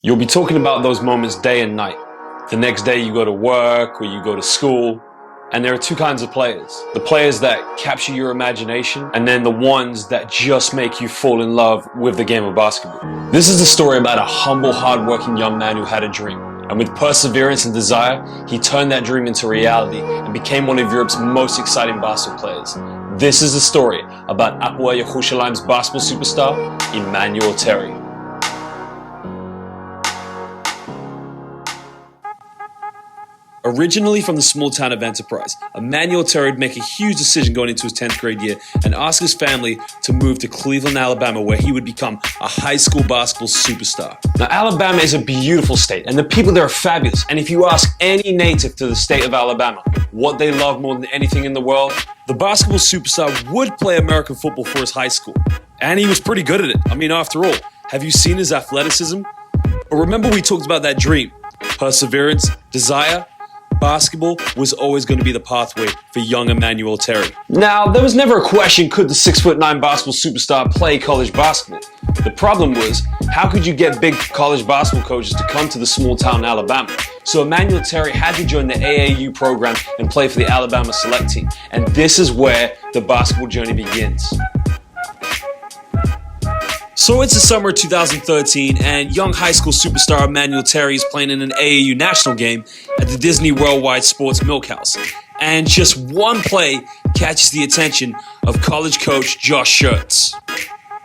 You'll be talking about those moments day and night. The next day you go to work or you go to school, and there are two kinds of players. The players that capture your imagination, and then the ones that just make you fall in love with the game of basketball. This is the story about a humble, hardworking young man who had a dream. And with perseverance and desire, he turned that dream into reality and became one of Europe's most exciting basketball players. This is the story about Hapoel Yerushalayim's basketball superstar, Emanuel Terry. Originally from the small town of Enterprise, Emanuel Terry would make a huge decision going into his 10th grade year and ask his family to move to Cleveland, Alabama, where he would become a high school basketball superstar. Now, Alabama is a beautiful state, and the people there are fabulous. And if you ask any native to the state of Alabama what they love more than anything in the world, the basketball superstar would play American football for his high school. And he was pretty good at it. I mean, after all, have you seen his athleticism? But remember we talked about that dream, perseverance, desire? Basketball was always going to be the pathway for young Emanuel Terry. Now, there was never a question, could the 6'9" basketball superstar play college basketball? The problem was, how could you get big college basketball coaches to come to the small town in Alabama? So Emanuel Terry had to join the AAU program and play for the Alabama select team. And this is where the basketball journey begins. So it's the summer of 2013, and young high school superstar Emanuel Terry is playing in an AAU national game at the Disney Worldwide Sports Milkhouse. And just one play catches the attention of college coach Josh Schertz.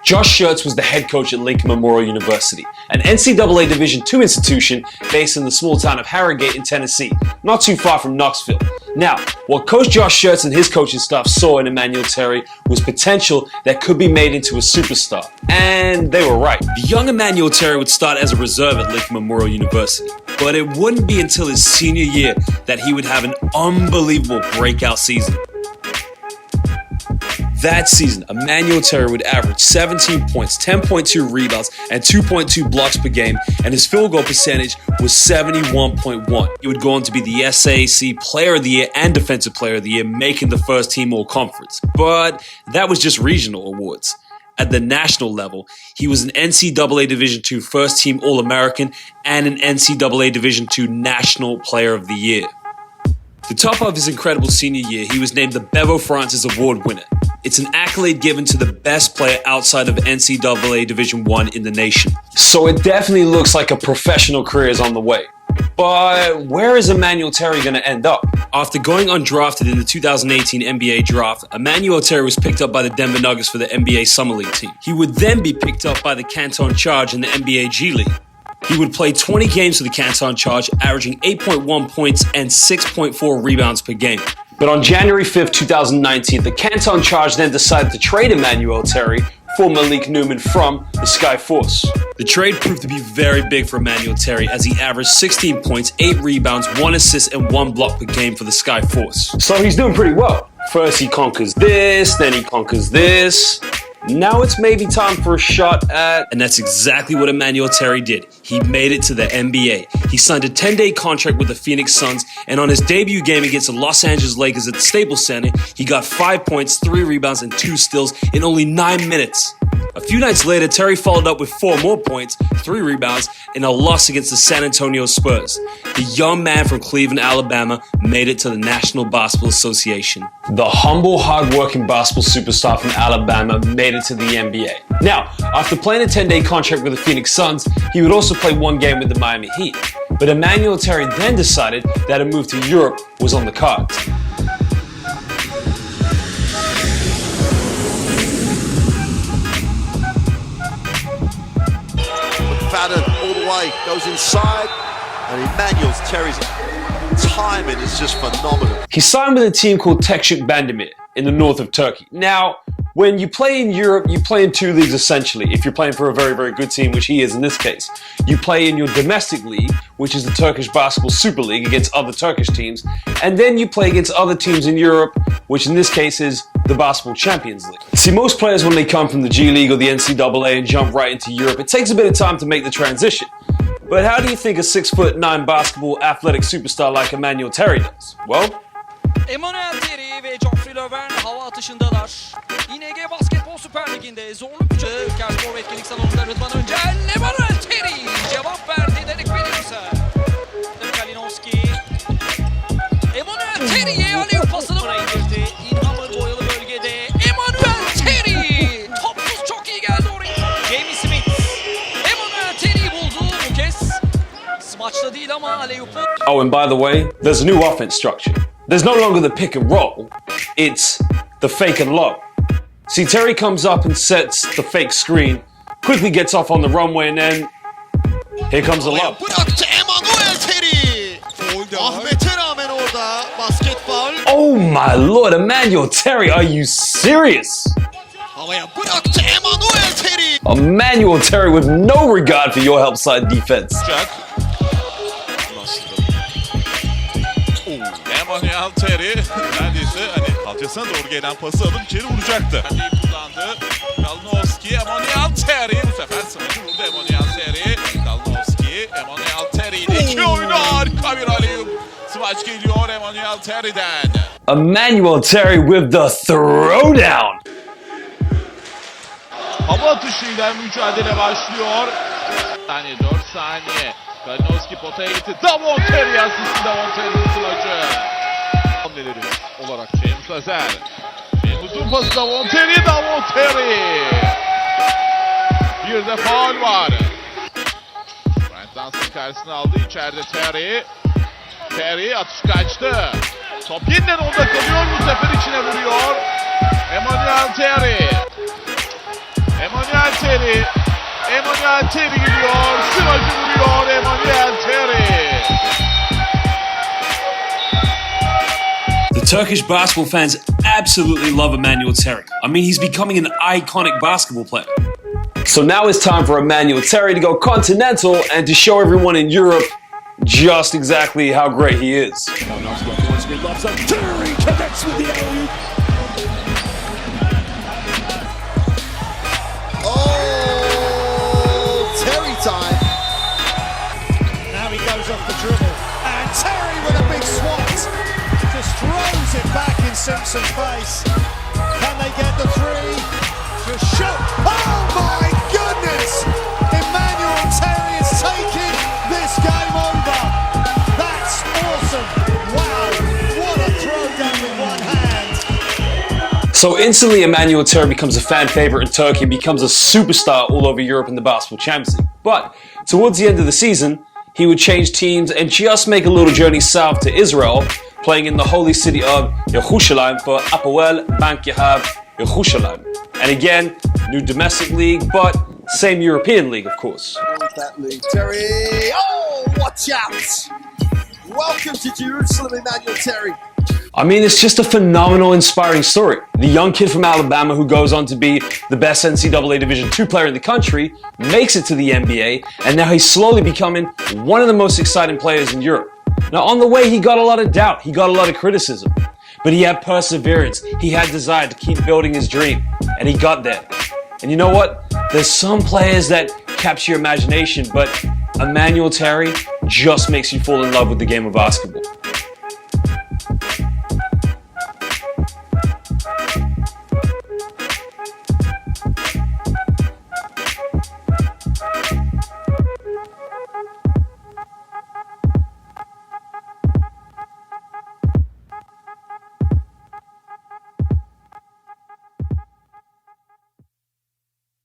Josh Schertz was the head coach at Lincoln Memorial University, an NCAA Division II institution based in the small town of Harrogate in Tennessee, not too far from Knoxville. Now, what Coach Josh Schertz and his coaching staff saw in Emanuel Terry was potential that could be made into a superstar. And they were right. The young Emanuel Terry would start as a reserve at Lincoln Memorial University, but it wouldn't be until his senior year that he would have an unbelievable breakout season. That season, Emanuel Terry would average 17 points, 10.2 rebounds, and 2.2 blocks per game, and his field goal percentage was 71.1. He would go on to be the SAAC Player of the Year and Defensive Player of the Year, making the first team All-Conference. But that was just regional awards. At the national level, he was an NCAA Division II First Team All-American and an NCAA Division II National Player of the Year. To top of his incredible senior year, he was named the Bevo Francis Award winner. It's an accolade given to the best player outside of NCAA Division I in the nation. So it definitely looks like a professional career is on the way. But where is Emanuel Terry going to end up? After going undrafted in the 2018 NBA draft, Emanuel Terry was picked up by the Denver Nuggets for the NBA Summer League team. He would then be picked up by the Canton Charge in the NBA G League. He would play 20 games for the Canton Charge, averaging 8.1 points and 6.4 rebounds per game. But on January 5th, 2019, the Canton Charge then decided to trade Emanuel Terry for Malik Newman from the Sky Force. The trade proved to be very big for Emanuel Terry as he averaged 16 points, 8 rebounds, 1 assist, and 1 block per game for the Sky Force. So he's doing pretty well. First he conquers this, then he conquers this. Now it's maybe time for a shot at... And that's exactly what Emanuel Terry did. He made it to the NBA. He signed a 10-day contract with the Phoenix Suns, and on his debut game against the Los Angeles Lakers at the Staples Center, he got 5 points, 3 rebounds, and 2 steals in only 9 minutes. A few nights later, Terry followed up with 4 more points, 3 rebounds, in a loss against the San Antonio Spurs. The young man from Cleveland, Alabama, made it to the National Basketball Association. The humble, hard-working basketball superstar from Alabama made it to the NBA. Now, after playing a 10-day contract with the Phoenix Suns, he would also play 1 game with the Miami Heat. But Emanuel Terry then decided that a move to Europe was on the cards. Fadden all the way, goes inside, and Emanuel Terry's timing is just phenomenal. He signed with a team called Tekshik Bandemir in the north of Turkey. Now, when you play in Europe, you play in 2 leagues essentially. If you're playing for a very, very good team, which he is in this case, you play in your domestic league, which is the Turkish Basketball Super League, against other Turkish teams, and then you play against other teams in Europe, which in this case is the Basketball Champions League. See, most players, when they come from the G League or the NCAA and jump right into Europe, it takes a bit of time to make the transition. But how do you think a 6'9" basketball athletic superstar like Emanuel Terry does? Well, Emanuel Terry ve Geoffrey Löwen hava atışındalar. İNG Basketbol Süper Ligi'nde zorlu mücadele. Ülker ve Etkinlik Salonu'nda Rıdvan Öncel. Emanuel Terry cevap verdi. Derek Williams'a. Kalinowski. Emanuel Terry'ye alley-oop pasını indirdi. İnhamır boyalı bölgede. Emanuel Terry. Topsuz çok iyi geldi oraya. Jamie Smith. Emanuel Terry'i buldu bu kez. Smaçta değil ama alley-oop'u. Oh, and by the way, there's a new offense structure. There's no longer the pick and roll, it's the fake and low. See, Terry comes up and sets the fake screen, quickly gets off on the runway, and then here comes the low. Bıraktı Emanuel Terry. Ahmet'e rağmen orada basket faul. Oh my lord, Emanuel Terry, are you serious? Havaya bıraktı Emanuel Terry. Emanuel Terry with no regard for your help side defense. Emanuel Terry neredeyse hani kalçasına doğru gelen pası alıp içeri vuracaktı. Kendiyi kullandı. Kalinowski, Emanuel Terry bu sefer sınırı vurdu Emanuel Terry. Kalinowski, Emanuel Terry ile iki oyunu harika bir alley-oop. Smaç geliyor Emanuel Terry'den. Emanuel Terry with the throwdown. Hava atışıyla mücadele başlıyor. 4 saniye. Kalinowski potaya gitti. Davon Terry asisti Davon Terry'nin smaçı. Hamleleri olarak James Hazer. James'un pası Davon Terry. Davon Terry. Bir de faul var. Brent Dunstan karşısına aldı. İçeride Terry. Terry atış kaçtı. Top yeniden onda kalıyor. Bu sefer içine vuruyor. Emanuel Terry. Emanuel Terry. Emanuel Terry geliyor. Sıracı vuruyor Emanuel Terry. The Turkish basketball fans absolutely love Emanuel Terry. I mean, he's becoming an iconic basketball player. So now it's time for Emanuel Terry to go continental and to show everyone in Europe just exactly how great he is. Terry connects with the alley-oop. Terry time. Now he goes off the dribble. And Terry with a big swat. Just throws it back in Simpson's face. Can they get the three? Just shoot. Oh my goodness! Emanuel Terry is taking this game over. That's awesome. Wow. What a throwdown with one hand. So instantly Emanuel Terry becomes a fan favorite in Turkey and becomes a superstar all over Europe in the Basketball Champions League. But towards the end of the season, he would change teams and just make a little journey south to Israel, playing in the holy city of Yerushalayim for Hapoel Bank Yehav Yerushalayim. And again, new domestic league, but same European league, of course. That lead. Terry. Oh, watch out. Welcome to Jerusalem, Emanuel Terry. I mean, it's just a phenomenal, inspiring story. The young kid from Alabama who goes on to be the best NCAA Division II player in the country, makes it to the NBA, and now he's slowly becoming one of the most exciting players in Europe. Now, on the way, he got a lot of doubt, he got a lot of criticism, but he had perseverance, he had desire to keep building his dream, and he got there. And you know what? There's some players that capture your imagination, but Emanuel Terry just makes you fall in love with the game of basketball.